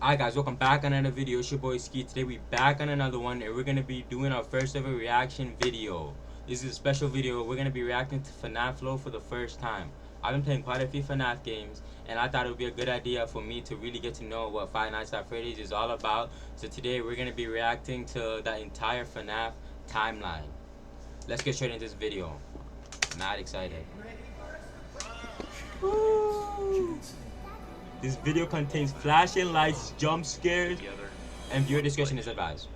Alright guys, welcome back on another video. It's your boy Ski. Today we back on another one and we're gonna be doing our first ever reaction video. This is a special video. We're gonna be reacting to FNAF Flow for the first time. I've been playing quite a few FNAF games and I thought it would be a good idea for me to really get to know what Five Nights at Freddy's is all about. So today we're gonna be reacting to the entire FNAF timeline. Let's get straight into this video. Mad excited. Woo! This video contains flashing lights, jump scares, and viewer discretion is advised.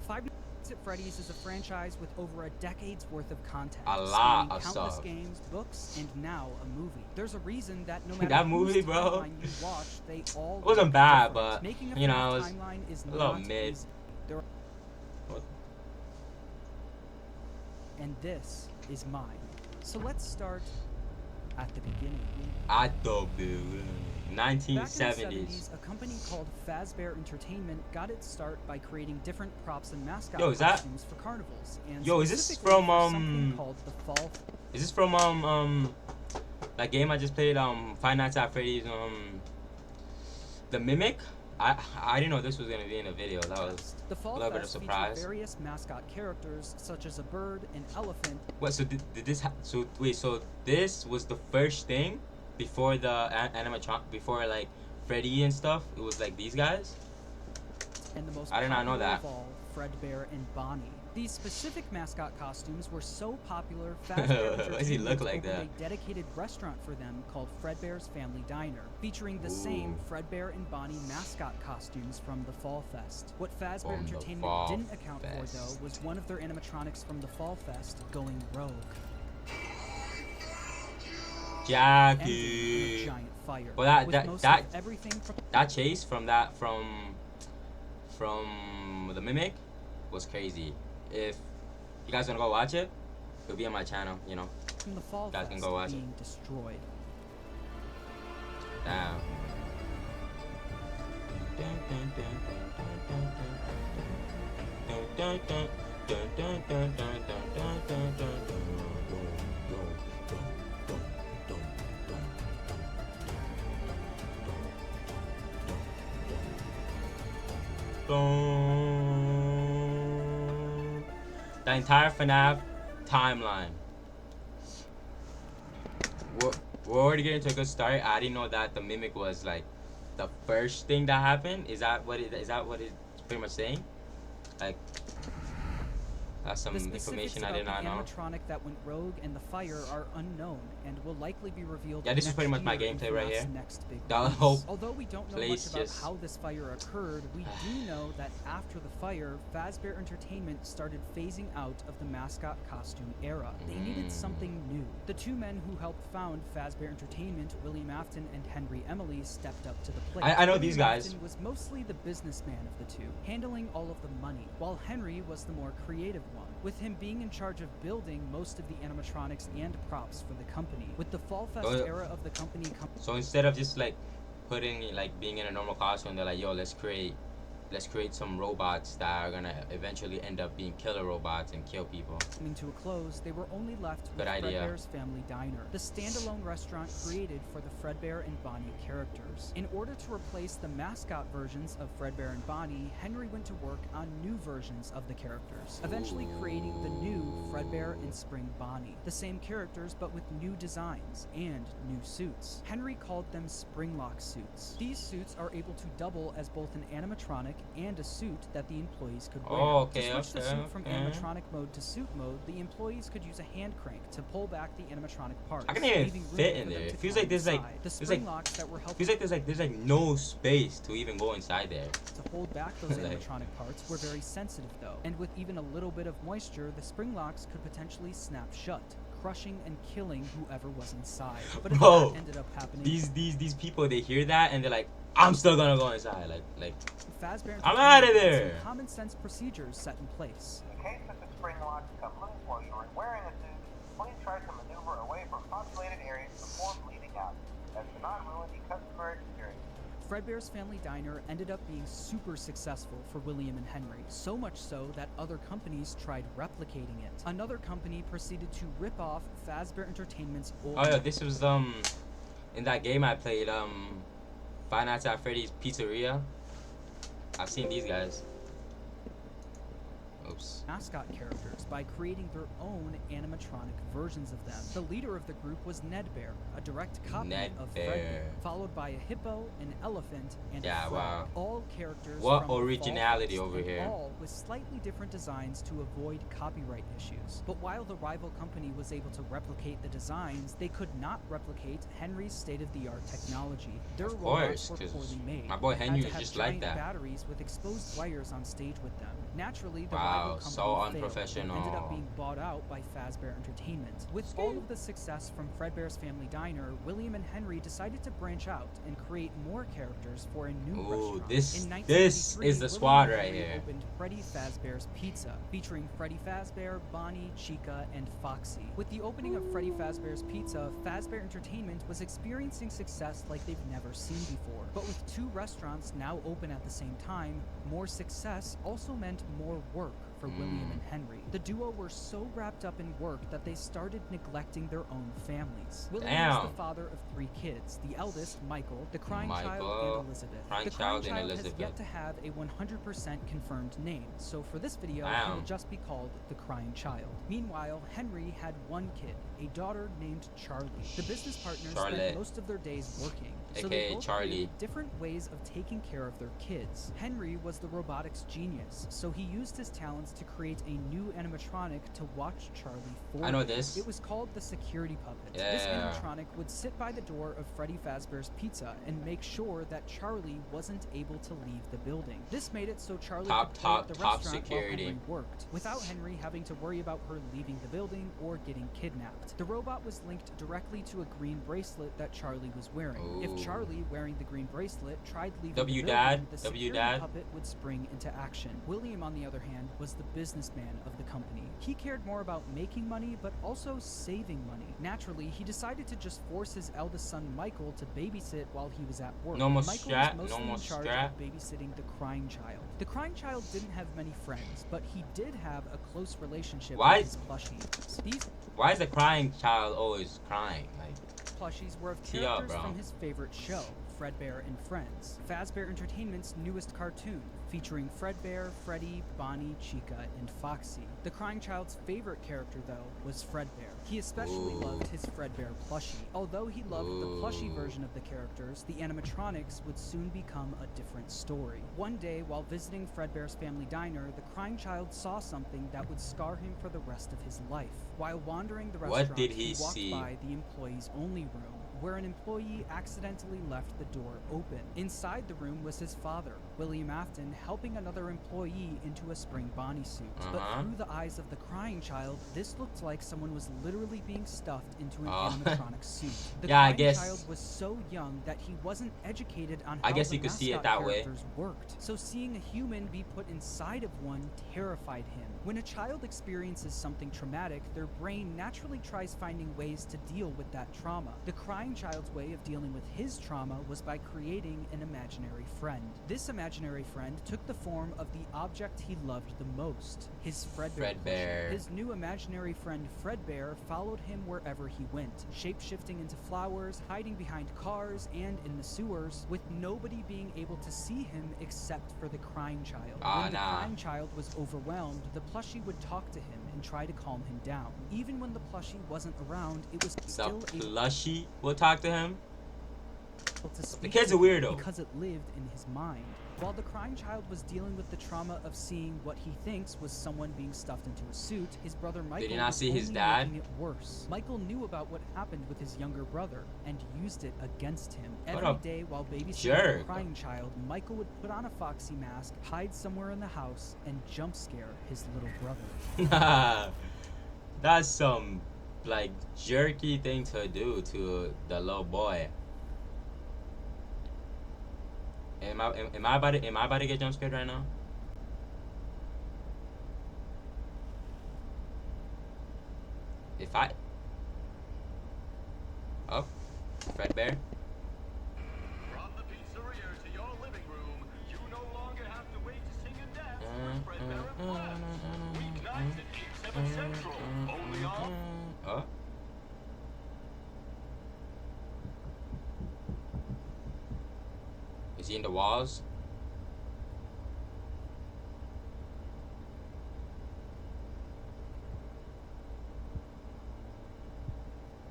Five Nights at Freddy's is a franchise with over a decade's worth of content. A lot of countless stuff. Games, books, and now a movie. There's a reason that no matter that movie, whose bro, timeline you watch, they all it wasn't bad, but making a you know, it was timeline is a little not mid. easy. And this is mine. So let's start at the beginning. At the beginning. Back in the 1970s. 70s, a company called Fazbear Entertainment got its start by creating different props and mascot Yo, is that- costumes for carnivals. And Yo, is this specifically from, for something called the Fall. Is this from that game I just played, Five Nights at Freddy's, The Mimic? I didn't know this was gonna be in a video. That was The Fall a little bit of Fest surprise. featured various mascot characters such as a bird, an elephant. What? So did this? So wait. So this was the first thing before the animatron, before like Freddy and stuff. It was like these guys. And the most I did not know popular that. of all, Fredbear and Bonnie. These specific mascot costumes were so popular, Fazbear Why does he look Entertainment like opened that? a dedicated restaurant for them called Fredbear's Family Diner, featuring the same Fredbear and Bonnie mascot costumes from the Fall Fest. What Fazbear From the Entertainment Fall didn't account for, Fest. though, was one of their animatronics from the Fall Fest going rogue. Ending in a Jackie. giant fire. Well, with that most that of everything from that chase from the Mimic was crazy. If you guys wanna go watch it, it'll be on my channel. You know. the Fall guys can Fest go watch being destroyed. Damn. The entire FNAF timeline. We're already getting to a good start. I didn't know that the Mimic was like the first thing that happened. Is that what it's pretty much saying? Like, that's some The specifics information I about did not the know. animatronic that went rogue and the fire are unknown and will likely be revealed. Yeah, this is next pretty much my year in gameplay right FNAF's here. Next big That release. whole Although we don't know much place about just- how this fire occurred, we do know that after the fire, Fazbear Entertainment started phasing out of the mascot costume era. They needed something new. The two men who helped found Fazbear Entertainment, William Afton and Henry Emily, stepped up to the plate. I know William these guys. Afton was mostly the businessman of the two, handling all of the money, while Henry was the more creative one, with him being in charge of building most of the animatronics and props for the company. With the Fall Fest era of the company So instead of just like putting like being in a normal costume, they're like, yo, let's create some robots that are gonna eventually end up being killer robots and kill people. coming to a close, they were only left with Good idea. Fredbear's Family Diner, the standalone restaurant created for the Fredbear and Bonnie characters. In order to replace the mascot versions of Fredbear and Bonnie, Henry went to work on new versions of the characters, eventually creating the new Fredbear and Spring Bonnie. The same characters, but with new designs and new suits. Henry called them Springlock suits. These suits are able to double as both an animatronic and a suit that the employees could wear. Oh, okay, to switch the okay, suit from okay. animatronic mode to suit mode, the employees could use a hand crank to pull back the animatronic parts. I can't even leaving room fit for in them there. to It feels climb like there's like inside. The there's spring like locks that were helping feels like there's like no space to even go inside there. to hold back those Like- animatronic parts were very sensitive though, and with even a little bit of moisture, the spring locks could potentially snap shut, crushing and killing whoever was inside. But if Bro, that ended up happening, These people, they hear that and they're like, I'm still gonna go inside. Like Fazbear I'm outta Entertainment had there. some common sense procedures set in place. In case that the spring locks come loose while you are wearing a suit, please try to maneuver away from populated areas before bleeding out, as to not ruin the customer experience. Fredbear's Family Diner ended up being super successful for William and Henry, so much so that other companies tried replicating it. Another company proceeded to rip off Fazbear Entertainment's old... oh yeah, this was in that game I played Five Nights at Freddy's Pizzeria. I've seen these guys. Oops. Mascot characters by creating their own animatronic versions of them. The leader of the group was Ned Bear, a direct copy Ned of Bear. Fredbear, followed by a hippo, an elephant, and Yeah, a frog. wow. All characters What from the originality Fall over Fest, and here. all with slightly different designs to avoid copyright issues. But while the rival company was able to replicate the designs, they could not replicate Henry's state-of-the-art technology. Their Of robots course, were 'cause poorly made. my boy Had Henry to was have just like giant that. batteries with exposed wires on stage with them. Naturally, the Wow, rival company so failed and unprofessional. ended up being bought out by Fazbear Entertainment. With all of the success from Fredbear's Family Diner, William and Henry decided to branch out and create more characters for a new Ooh, restaurant. this In is 1983, the William squad and right Henry here. opened Freddy Fazbear's Pizza, featuring Freddy Fazbear, Bonnie, Chica, and Foxy. With the opening of Freddy Fazbear's Pizza, Fazbear Entertainment was experiencing success like they've never seen before. But with two restaurants now open at the same time, more success also meant more work for William and Henry. The duo were so wrapped up in work that they started neglecting their own families. William was Damn. the father of 3 kids, the eldest, Michael, the crying Michael, child, and Elizabeth. crying The child crying and child has Elizabeth. yet to have a 100% confirmed name, so for this video, Damn. he'll just be called the crying child. Meanwhile, Henry had one kid, a daughter named Charlie. The business partners Charlotte. spent most of their days working, so they AKA both Charlie. created different ways of taking care of their kids. Henry was the robotics genius, so he used his talents to create a new animatronic to watch Charlie for I know him. this. It was called the security puppet. This Yeah. animatronic would sit by the door of Freddy Fazbear's Pizza and make sure that Charlie wasn't able to leave the building. This made it so Charlie Top- could play at the top restaurant security. while Henry worked, without Henry having to worry about her leaving the building or getting kidnapped. The robot was linked directly to a green bracelet that Charlie was wearing. If Ooh. Charlie, wearing the green bracelet, tried leaving W the dad, building, the W security dad. puppet would spring into action. William, on the other hand, was the businessman of the company. He cared more about making money, but also saving money. Naturally, he decided to just force his eldest son Michael to babysit while he was at work. No more Michael strat, was no mostly more in charge strat. of babysitting the crying child. The crying child didn't have many friends, but he did have a close relationship Why- with his plushies. These Why is the crying child always crying? Like, plushies were of Tee up, characters bro. from his favorite show, Fredbear and Friends, Fazbear Entertainment's newest cartoon, featuring Fredbear, Freddy, Bonnie, Chica, and Foxy. The crying child's favorite character, though, was Fredbear. He especially Ooh. loved his Fredbear plushie. Although he loved the plushie Ooh. version of the characters, the animatronics would soon become a different story. One day, while visiting Fredbear's Family Diner, the crying child saw something that would scar him for the rest of his life. While wandering the What restaurant, did he walked see? by the employees only room, where an employee accidentally left the door open. Inside the room was his father, William Afton, helping another employee into a spring Bonnie suit. But Uh-huh. through the eyes of the crying child, this looked like someone was literally being stuffed into an Oh. animatronic suit. The Yeah, I crying guess- child was so young that he wasn't educated on I how guess the you could see it mascot that way. characters worked. So seeing a human be put inside of one terrified him. When a child experiences something traumatic, their brain naturally tries finding ways to deal with that trauma. The crying child's way of dealing with his trauma was by creating an imaginary friend. This imaginary friend took the form of the object he loved the most, his Fredbear. Fredbear. plushie. His new imaginary friend Fredbear followed him wherever he went, shape-shifting into flowers, hiding behind cars, and in the sewers, with nobody being able to see him except for the crying child. When the nah. crying child was overwhelmed, the plushie would talk to him and try to calm him down. Even when the plushie wasn't around, it was The still able plushie will talk to him. to speak kid's to a him weirdo. because it lived in his mind. While the crying child was dealing with the trauma of seeing what he thinks was someone being stuffed into a suit, his brother Michael he not was see his only dad? making it worse. Michael knew about what happened with his younger brother and used it against him. What Every a day while babysitting the jerk. crying child, Michael would put on a Foxy mask, hide somewhere in the house, and jump scare his little brother. That's some like jerky thing to do to the little boy. Am I about to get jump scared right now? If I Fredbear. From the pizzeria to your living room, you no longer have to wait to sing and dance with Fredbear and Friends. Weeknights at 8, 7 Central, only on... Oh. in the walls.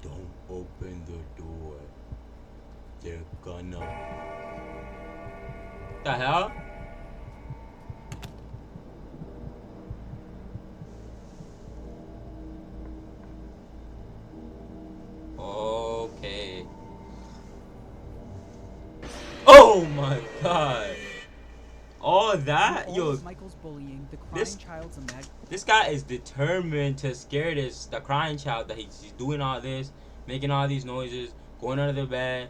Don't open the door. They're gonna. The hell? Okay. Oh my god. All that? All Yo, of Michael's bullying, the crying this- child's this guy is determined to scare the crying child that he's doing all this, making all these noises, going under the bed,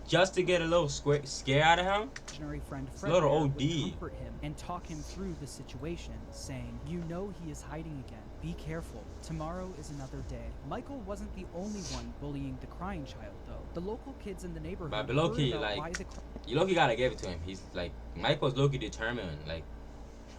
just to get a little scare out of him. imaginary friend It's a little Fredbear OD. would comfort him and talk him through the situation, saying, "You know he is hiding again. Be careful. Tomorrow is another day." Michael wasn't the only one bullying the crying child, though. The local kids in the neighborhood But low-key, heard about like, why the You Loki gotta give it to him. He's like, Michael's Loki determined. Like,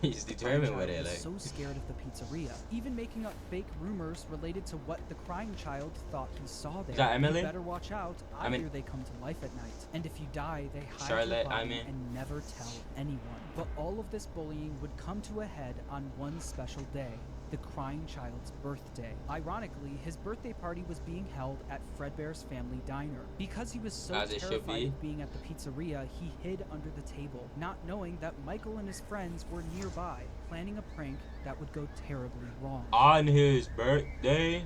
he's determined with it. was Like, so scared of the pizzeria, even making up fake rumors related to what the crying child thought he saw there. Is that Emily? You better watch out. I mean- hear they come to life at night, and if you die, they hide Charlotte, your body I mean- and never tell anyone. But all of this bullying would come to a head on one special day. The crying child's birthday. Ironically, his birthday party was being held at Fredbear's family diner. Because he was so As it should terrified be. of being at the pizzeria, he hid under the table, not knowing that Michael and his friends were nearby, planning a prank that would go terribly wrong. on his birthday.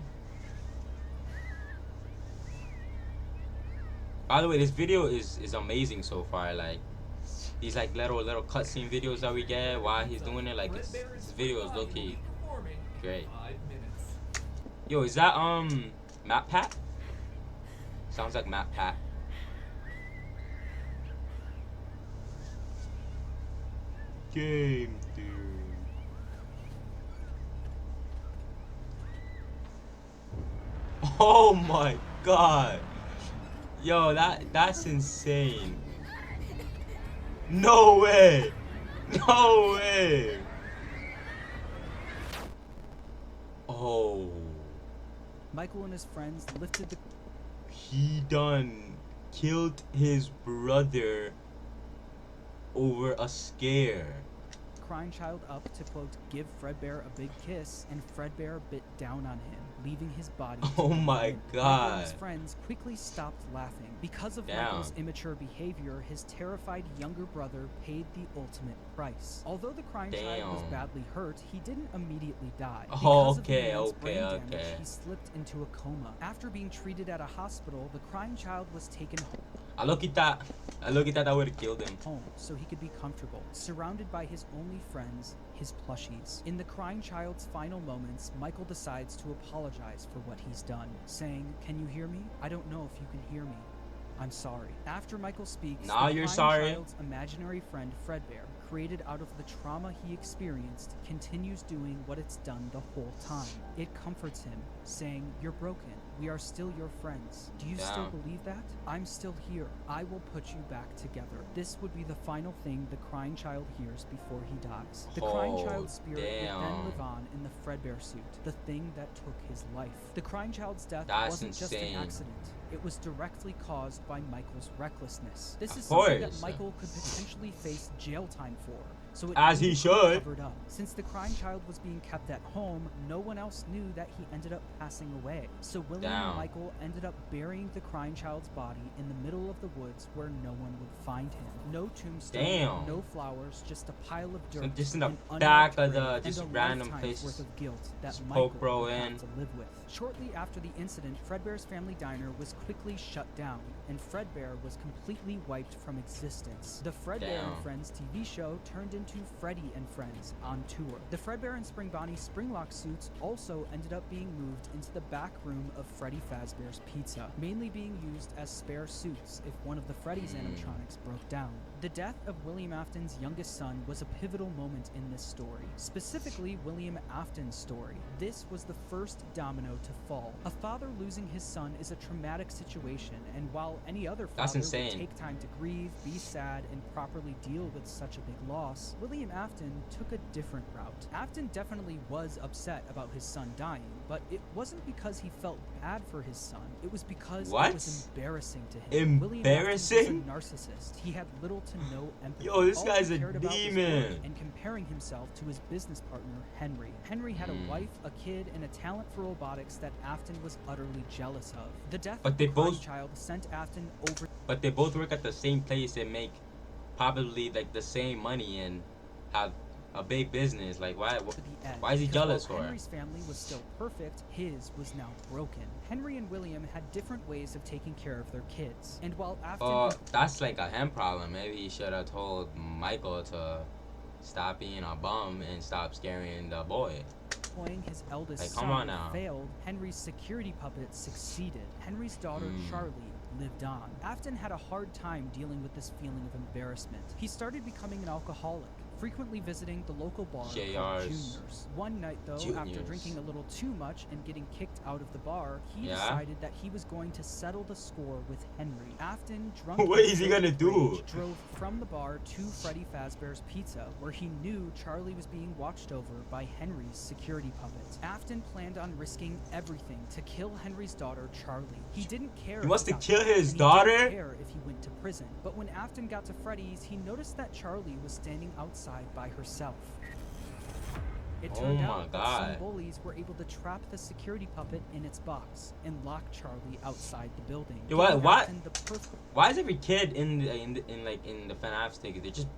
By the way, this video is amazing so far. Like, these like little cutscene videos that we get while he's doing it. Like, this video is low-key great. Yo, is that Map Pat? Sounds like Map Pat. Game dude. Oh my god. Yo, that's insane. No way. No way. Oh. Michael and his friends lifted the He done killed his brother over a scare. crying child up to, quote, give Fredbear a big kiss, and Fredbear bit down on him, leaving his body. to Oh the my wind. Michael and his god. friends quickly stopped laughing. Because of Damn. Michael's immature behavior, his terrified younger brother paid the ultimate price. Although the crying child was Damn. badly hurt, he didn't immediately die. Oh, Because of the okay, man's okay, brain damage, okay. he slipped into a coma. After being treated at a hospital, the crying child was taken I look at that I would have killed him. home so he could be comfortable, surrounded by his only friends, his plushies. In the crying child's final moments, Michael decides to apologize for what he's done, saying, "Can you hear me? I don't know if you can hear me. I'm sorry." After Michael speaks, Now the you're crying sorry. child's imaginary friend Fredbear, created out of the trauma he experienced, continues doing what it's done the whole time. It comforts him, saying, "You're broken. We are still your friends. Do you still Damn. believe that? I'm still here. I will put you back together." This would be the final thing the crying child hears before he dies. The crying Oh, child's spirit would then damn. live on in the Fredbear suit, the thing that took his life. The crying child's death That's wasn't just an insane. accident. It was directly caused by Michael's recklessness. This Of is something that course. Michael could potentially face jail time for. So it As he needed to be should. covered up. Since the crying child was being kept at home, no one else knew that he ended up passing away. So William and Damn. Michael ended up burying the crying child's body in the middle of the woods where no one would find him. No tombstone, Damn. no flowers, just a pile of So dirt. just in the an back unmarked of the- grave, just and a random lifetime's places. worth of guilt that Just Michael poke bro would in. have to live with. Shortly after the incident, Fredbear's family diner was quickly shut down, and Fredbear was completely wiped from existence. The Fredbear Damn. and Friends TV show turned into Freddy and Friends on tour. The Fredbear and Spring Bonnie Springlock suits also ended up being moved into the back room of Freddy Fazbear's Pizza, mainly being used as spare suits if one of the Freddy's animatronics broke down. The death of William Afton's youngest son was a pivotal moment in this story, specifically William Afton's story. This was the first domino to fall. A father losing his son is a traumatic traumatic situation, and while any other That's father insane. would take time to grieve, be sad, and properly deal with such a big loss, William Afton took a different route. Afton definitely was upset about his son dying, but it wasn't because he felt bad for his son. It was because What? it was embarrassing to him. Embarrassing? William Afton was a narcissist. He had little to no empathy. Yo, this All guy's he a cared about was work demon. and comparing himself to his business partner, Henry. Henry had a wife, a kid, and a talent for robotics that Afton was utterly jealous of. The death But of they the crying both- child sent Afton over But they both work at the same place and make probably like the same money and have a big business. Like why? to the edge. Why is he because jealous while for? Henry's family was still perfect, his was now broken. Henry and William had different ways of taking care of their kids. And while Afton That's like a him problem. Maybe he should have told Michael to stop being a bum and stop scaring the boy. employing his eldest Like, come son on now. failed, Henry's security puppet succeeded. Henry's daughter, Charlie, lived on. Afton had a hard time dealing with this feeling of embarrassment. He started becoming an alcoholic, frequently visiting the local bar called JR's. Junior's. One night, though, after Junior's. drinking a little too much and getting kicked out of the bar, he Yeah? decided that he was going to settle the score with Henry. Afton, drunk What and is he filled gonna with do? rage, drove from the bar to Freddy Fazbear's Pizza, where he knew Charlie was being watched over by Henry's security puppet. Afton planned on risking everything to kill Henry's daughter, Charlie. He didn't care. He if wants to got kill caught, his and he daughter? didn't care if he went to prison. But when Afton got to Freddy's, he noticed that Charlie was standing outside by herself. It Oh turned my out that God. some bullies were able to trap the security puppet in its box and lock Charlie outside the building. Yo, what- giving what? Afton the Why is every kid in the FNAF stick? They're just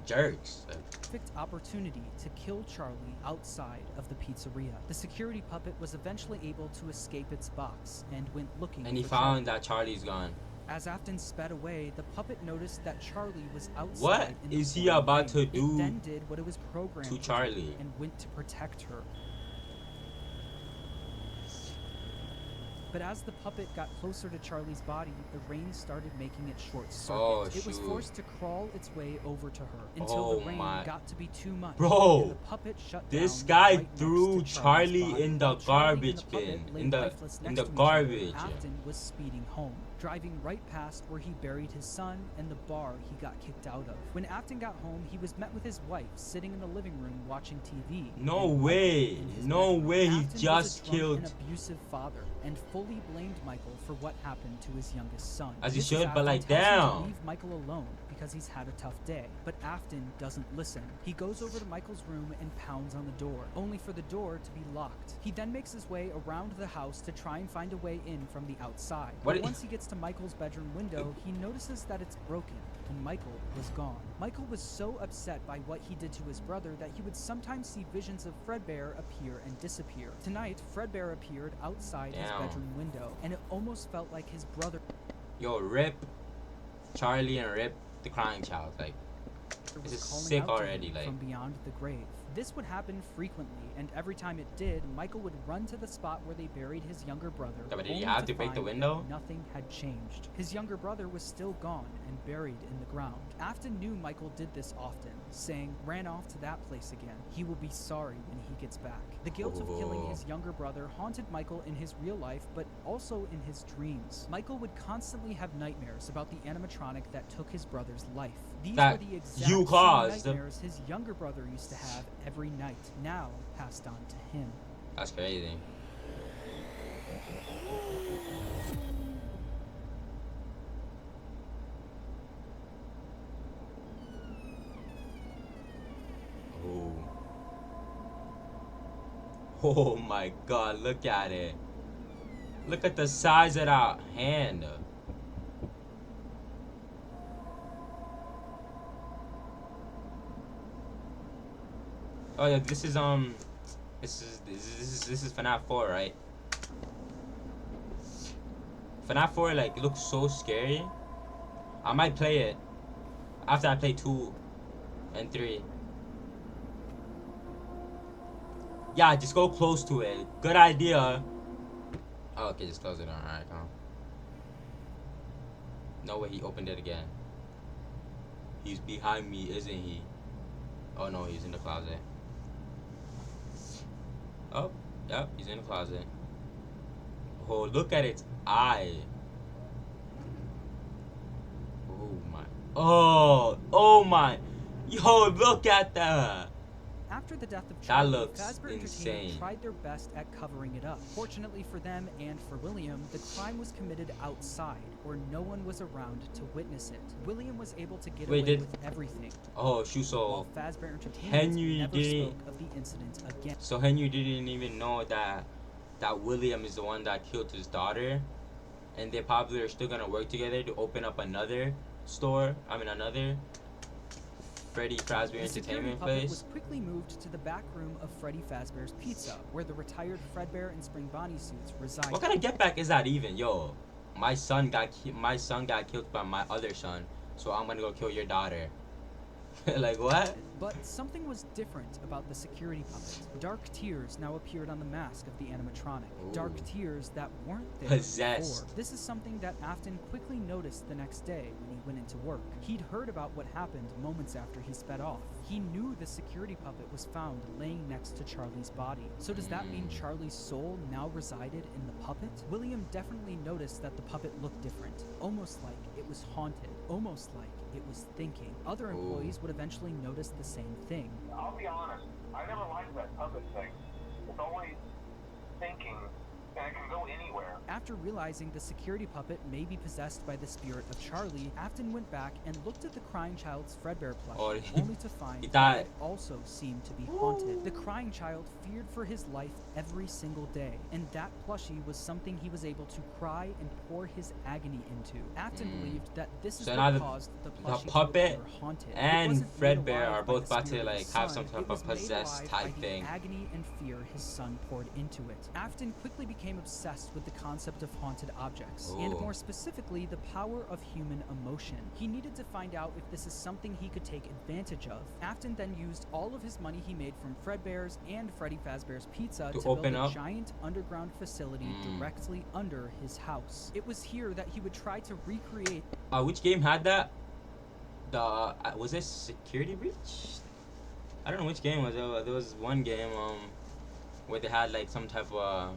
jerks. Like, perfect opportunity to kill Charlie outside of the pizzeria. The security puppet was eventually able to escape its box and went looking and he for found that Charlie's gone. Charlie. As Afton sped away, the puppet noticed that Charlie was outside. What in the is he pouring about to rain. do It then did what it was programmed to do Charlie? and went to protect her. But as the puppet got closer to Charlie's body, the rain started making it short circuit. Oh, It was shoot. forced to crawl its way over to her until Oh, the rain my- got to be too much. Bro, and the puppet shut this down guy right next threw to Charlie body. in the While Charlie and garbage the puppet bin, lay in the- lifeless in next the to each other, garbage. Afton was speeding home, driving right past where he buried his son and the bar he got kicked out of. When Afton got home, he was met with his wife sitting in the living room watching TV. No and Michael way. in his No bedroom. way he Afton was a just drunk killed- and abusive father and fully blamed Michael for what happened to his youngest son. As he Mrs. should, but, Afton like, tells him to damn. leave Michael alone because he's had a tough day. But Afton doesn't listen. He goes over to Michael's room and pounds on the door, only for the door to be locked. He then makes his way around the house to try and find a way in from the outside. What But i- once he gets to Michael's bedroom window, he notices that it's broken and Michael was gone. Michael was so upset by what he did to his brother that he would sometimes see visions of Fredbear appear and disappear. Tonight, Fredbear appeared outside his Damn. bedroom window, and it almost felt like his brother Yo, rip Charlie and rip the crying child. Like, was This is calling sick out to already, him like- from beyond the grave. This would happen frequently, and every time it did, Michael would run to the spot where they buried his younger brother. Yeah, but did he only have to break the find that window? Nothing had changed. His younger brother was still gone and buried in the ground. Afton knew Michael did this often, saying, "Ran off to that place again. He will be sorry when he gets back." The guilt of killing Oh. his younger brother haunted Michael in his real life, but also in his dreams. Michael would constantly have nightmares about the animatronic that took his brother's life. These That were the exact you same caused. nightmares his younger brother used to have every night, now passed on to him. that's crazy. Oh. Oh my god, look at it. Look at the size of that hand. Oh yeah, this is FNAF 4, right? FNAF 4 like looks so scary. I might play it after I play 2 and 3. Yeah, just go close to it. Good idea. Oh, okay, just close it. Alright, come on. No way he opened it again. He's behind me, isn't he? Oh no, he's in the closet. Oh, yep, he's in the closet. Oh, look at its eye. Oh my. Yo, look at that. After the death of That Charlie, looks Fazbear insane. Entertainment tried their best at covering it up. Fortunately for them and for William, the crime was committed outside, where no one was around to witness it. William was able to get Wait, away did- with everything, Oh, shoot, while so Fazbear Entertainment Henry never didn't- spoke of the incident again. So Henry didn't even know that William is the one that killed his daughter, and they probably are still gonna work together to open up another store. I mean, another Freddy Fazbear The security Entertainment puppet place. was quickly moved to the back room of Freddy Fazbear's Pizza, where the retired Fredbear and Spring Bonnie suits reside. What kind of get back is that even, yo? My son got killed by my other son, so I'm gonna go kill your daughter. Like what? But something was different about the security puppet. Dark tears now appeared on the mask of the animatronic. Dark Ooh. tears that weren't there Possessed. before. This is something that Afton quickly noticed the next day when he went into work. He'd heard about what happened moments after he sped off. He knew the security puppet was found laying next to Charlie's body. So does that mean Charlie's soul now resided in the puppet? William definitely noticed that the puppet looked different, almost like it was haunted, almost like it was thinking. Other employees would eventually notice the same thing. I'll be honest, I never liked that puppet thing. It's always thinking, and it can go anywhere. After realizing the security puppet may be possessed by the spirit of Charlie, Afton went back and looked at the crying child's Fredbear plushie, Oh, only to find he that thought- it also seemed to be haunted. The crying child feared for his life every single day, and that plushie was something he was able to cry and pour his agony into. Afton believed that this is So now what the- caused the plushie to puppet appear haunted. It and wasn't made Fredbear alive are by both the about to, spirit of like, his have son, some type it was of made possessed alive type by thing. the agony and fear his son poured into it. Afton quickly became obsessed with the concept of haunted objects, and Ooh. more specifically, the power of human emotion. He needed to find out if this is something he could take advantage of. Afton then used all of his money he made from Fredbear's and Freddy Fazbear's Pizza To to open build a up? giant underground facility directly under his house. It was here that he would try to recreate Which game had that? The was it Security Breach? I don't know which game was it. There was one game where they had like some type of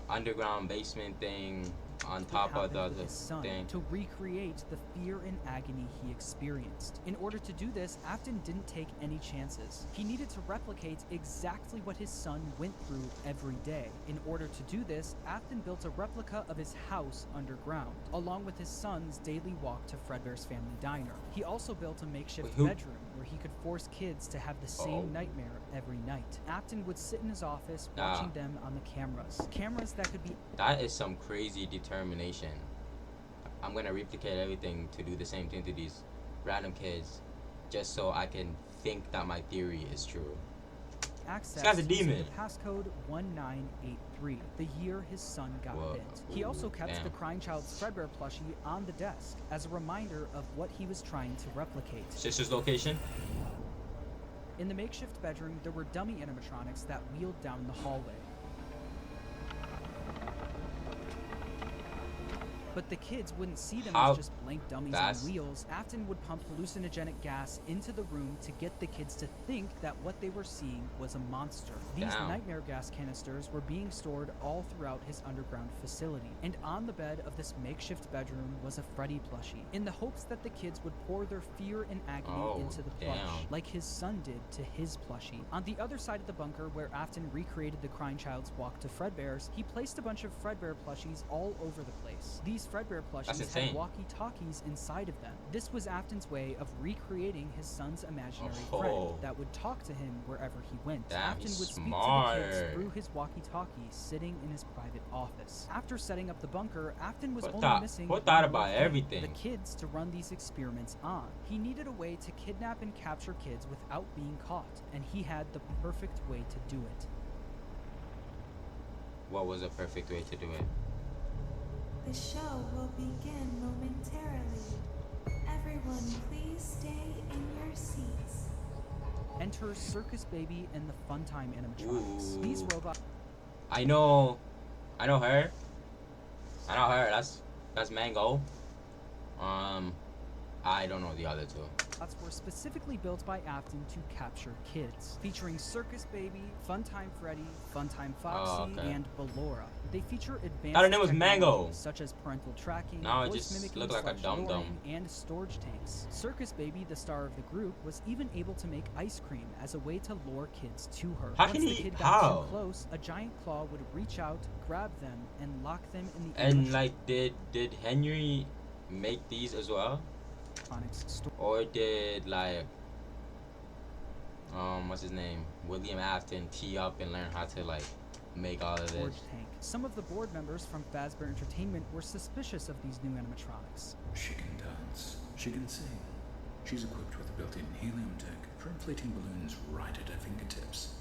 underground basement thing on top of happened the with his son thing. to recreate the fear and agony he experienced. In order to do this, Afton didn't take any chances. He needed to replicate exactly what his son went through every day. In order to do this, Afton built a replica of his house underground, along with his son's daily walk to Fredbear's family diner. He also built a makeshift Wait, who- bedroom where he could force kids to have the same Oh. nightmare every night. Afton would sit in his office Ah. watching them on the cameras. Cameras that could be That is some crazy determination. I'm gonna replicate everything to do the same thing to these random kids, just so I can think that my theory is true. access guy's a using demon. the passcode 1983, the year his son got Whoa. bit. He also kept Damn. the crying child's Fredbear plushie on the desk as a reminder of what he was trying to replicate. Sister's location? In the makeshift bedroom, there were dummy animatronics that wheeled down the hallway. But the kids wouldn't see them How as just blank dummies fast? on wheels. Afton would pump hallucinogenic gas into the room to get the kids to think that what they were seeing was a monster. These Damn. nightmare gas canisters were being stored all throughout his underground facility. And on the bed of this makeshift bedroom was a Freddy plushie, in the hopes that the kids would pour their fear and agony Oh, into the plush, damn. like his son did to his plushie. On the other side of the bunker, where Afton recreated the crying child's walk to Fredbear's, he placed a bunch of Fredbear plushies all over the place. These Fredbear That's plushies insane. had walkie-talkies inside of them. This was Afton's way of recreating his son's imaginary Oh. friend that would talk to him wherever he went. Damn, Afton he's would speak to the smart. kids through his walkie-talkie sitting in his private office. After setting up the bunker, Afton was Who only thought- missing who thought one more about thing, everything? the kids to run these experiments on. He needed a way to kidnap and capture kids without being caught, and he had the perfect way to do it. What was a perfect way to do it? The show will begin momentarily. Everyone, please stay in your seats. Enter Circus Baby and the Funtime animatronics. These Ooh. robots I know her. That's Mango. I don't know the other two. Were specifically built by Afton to capture kids, featuring Circus Baby, Funtime Freddy, Funtime Foxy, okay. and Ballora. They feature advanced Thought her name was Mango. technologies such as parental tracking, Now it voice just mimicking looked like a / dum-dum. luring, and storage tanks. Circus Baby, the star of the group, was even able to make ice cream as a way to lure kids to her. How Once can the he? kid got How? too close, a giant claw would reach out, grab them, and lock them in the And like, did Henry make these as well, animatronics store. or did like what's his name, William Afton, tee up and learn how to like make all of Storage this? tank. Some of the board members from Fazbear Entertainment were suspicious of these new animatronics. She can dance. She can sing. She's equipped with a built-in helium tank for inflating balloons right at her fingertips.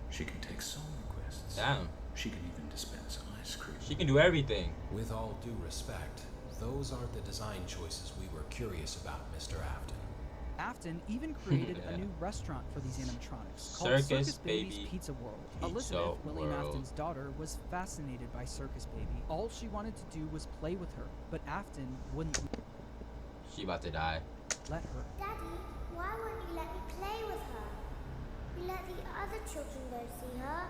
She can take song requests. Damn, She can even dispense ice cream. she can do everything. With all due respect, those aren't the design choices we were curious about, Mr. Afton. Afton even created a Yeah. new restaurant for these animatronics called Circus Circus Baby's Baby Pizza World. Pizza Elizabeth, William World. Afton's daughter, was fascinated by Circus Baby. All she wanted to do was play with her, but Afton wouldn't She about to die. let her. Daddy, why won't you let me play with her? You let the other children go see her.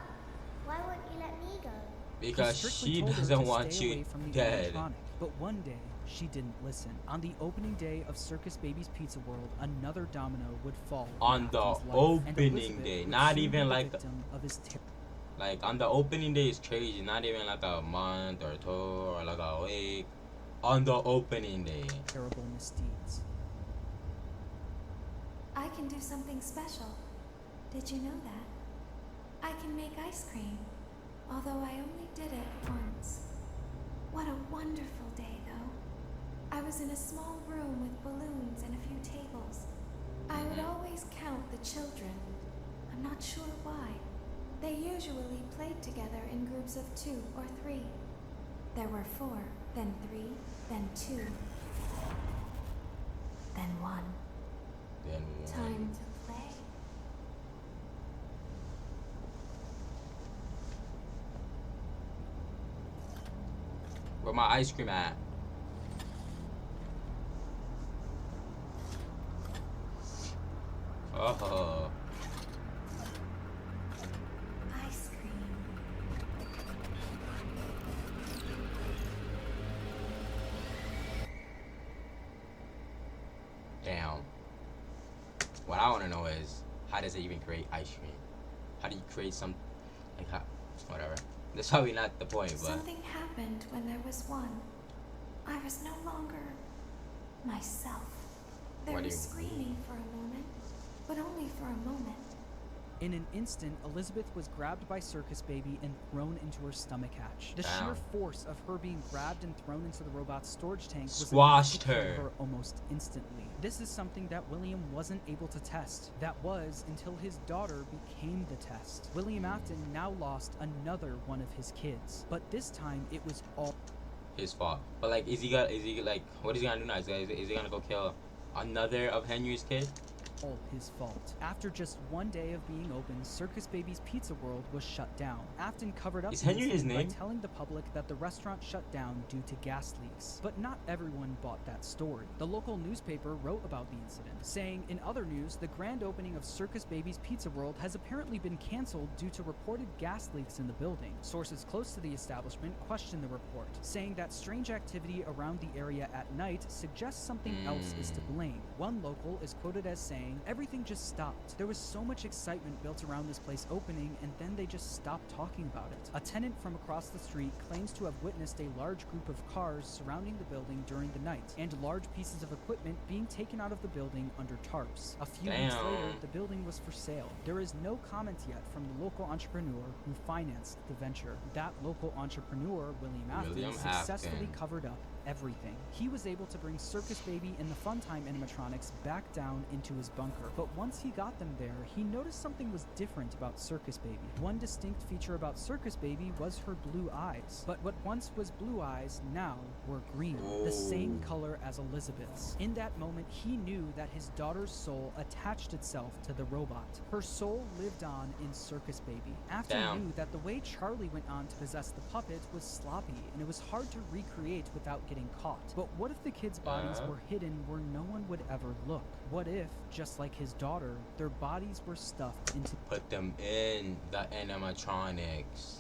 Why won't you let me go? Because strictly she told her doesn't to want stay away you from the dead. animatronic. But one day, she didn't listen. On the opening day of Circus Baby's Pizza World, another domino would fall On in the Afton's life, and opening Elizabeth day, would not soon even be the like the- victim of his Like on the opening day is crazy. Not even like a month or two or like a week. On the opening day. terrible misdeeds. I can do something special. Did you know that? I can make ice cream, although I only did it once. What a wonderful day, though. I was in a small room with balloons and a few tables. I would always count the children. I'm not sure why. They usually played together in groups of 2 or 3. There were 4, then 3, then 2, then 1. Then Time to play. where my ice cream at? Oh, Ice cream. damn. What I want to know is, how does it even create ice cream? How do you create some, like, how, whatever. That's probably not the point, but Something happened when there was one. I was no longer myself. There What do was you screaming for a moment, but only for a moment. In an instant, Elizabeth was grabbed by Circus Baby and thrown into her stomach hatch. The sheer Damn. force of her being grabbed and thrown into the robot's storage tank was Squashed enough to kill her. her almost instantly. This is something that William wasn't able to test. That was until his daughter became the test. William Afton now lost another one of his kids, but this time it was all his fault. But like, is he like, what is he gonna do now? Is he gonna go kill another of Henry's kids? his fault. After just one day of being open, Circus Baby's Pizza World was shut down. Afton covered up Is the Henry his incident name? by telling the public that the restaurant shut down due to gas leaks. But not everyone bought that story. The local newspaper wrote about the incident, saying, in other news, the grand opening of Circus Baby's Pizza World has apparently been canceled due to reported gas leaks in the building. Sources close to the establishment questioned the report, saying that strange activity around the area at night suggests something else is to blame. One local is quoted as saying, everything just stopped. There was so much excitement built around this place opening, and then they just stopped talking about it. A tenant from across the street claims to have witnessed a large group of cars surrounding the building during the night, and large pieces of equipment being taken out of the building under tarps. A few weeks Damn. later, the building was for sale. There is no comment yet from the local entrepreneur who financed the venture. That local entrepreneur, William Afton, successfully covered up everything. He was able to bring Circus Baby and the Funtime animatronics back down into his bunker. But once he got them there, he noticed something was different about Circus Baby. One distinct feature about Circus Baby was her blue eyes. But what once was blue eyes now were green, the same color as Elizabeth's. In that moment, he knew that his daughter's soul attached itself to the robot. Her soul lived on in Circus Baby. Afton knew that the way Charlie went on to possess the puppet was sloppy, and it was hard to recreate without getting caught. But what if the kids' bodies were hidden where no one would ever look? What if, just like his daughter, their bodies were stuffed into Put them in the animatronics.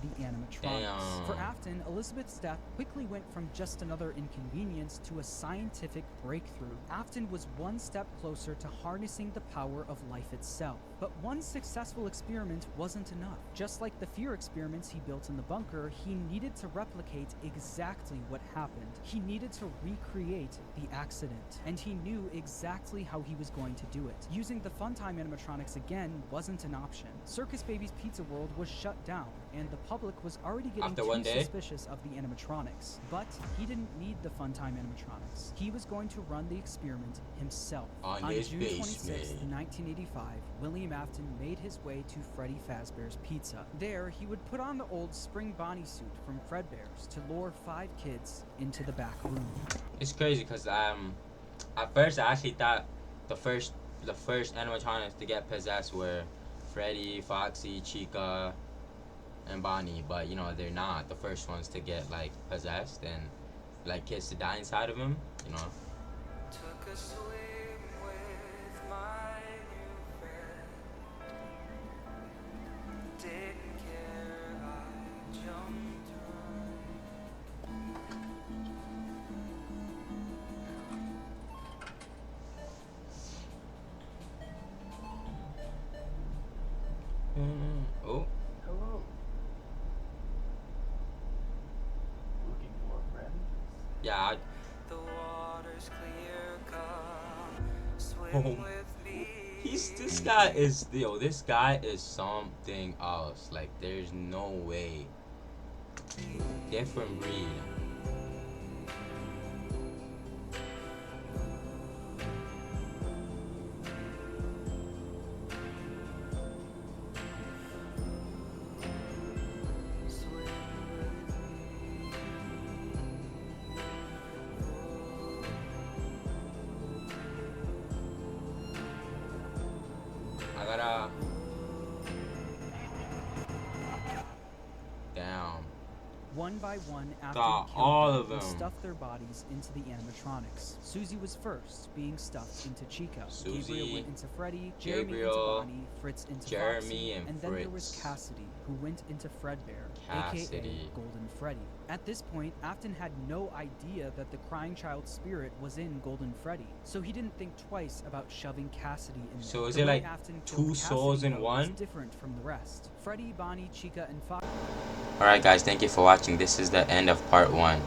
the animatronics. Damn. For Afton, Elizabeth's death quickly went from just another inconvenience to a scientific breakthrough. Afton was one step closer to harnessing the power of life itself. But one successful experiment wasn't enough. Just like the fear experiments he built in the bunker, he needed to replicate exactly what happened. He needed to recreate the accident, and he knew exactly how he was going to do it. Using the Funtime animatronics again wasn't an option. Circus Baby's Pizza World was shut down, and the public was already getting After too 1 day? suspicious of the animatronics. But he didn't need the Funtime animatronics. He was going to run the experiment himself. On On his June 26, basement. 1985, William Afton made his way to Freddy Fazbear's Pizza. There, he would put on the old spring Bonnie suit from Fredbear's to lure 5 kids into the back room. It's crazy because at first I actually thought the first animatronics to get possessed were Freddy, Foxy, Chica, and Bonnie, but you know they're not the first ones to get like possessed and like kids to die inside of them. You know. Took a swim with my new friend. Didn't care, I jumped Oh. Hello. Looking for a friend? Yeah. the water's clear, come swim Oh. with me. This guy is something else. Like there's no way. Different breed. I gotta. Damn. One by one, Afton Got killed all them of and them. stuffed their bodies into the animatronics. Susie was first, being stuffed into Chica. Gabriel Susie, went into Freddy, Jeremy Gabriel, into Bonnie, Fritz into Jeremy, Foxy, and then there was Fritz. Cassidy, who went into Fredbear, Cassidy. aka Golden Freddy. At this point, Afton had no idea that the crying child spirit was in Golden Freddy, so he didn't think twice about shoving Cassidy in there. So is The it way like Afton two killed souls Cassidy, in though, was one? different from the rest. Freddy, Bonnie, Chica, and Foxy. Alright guys, thank you for watching. This is the end of part 1.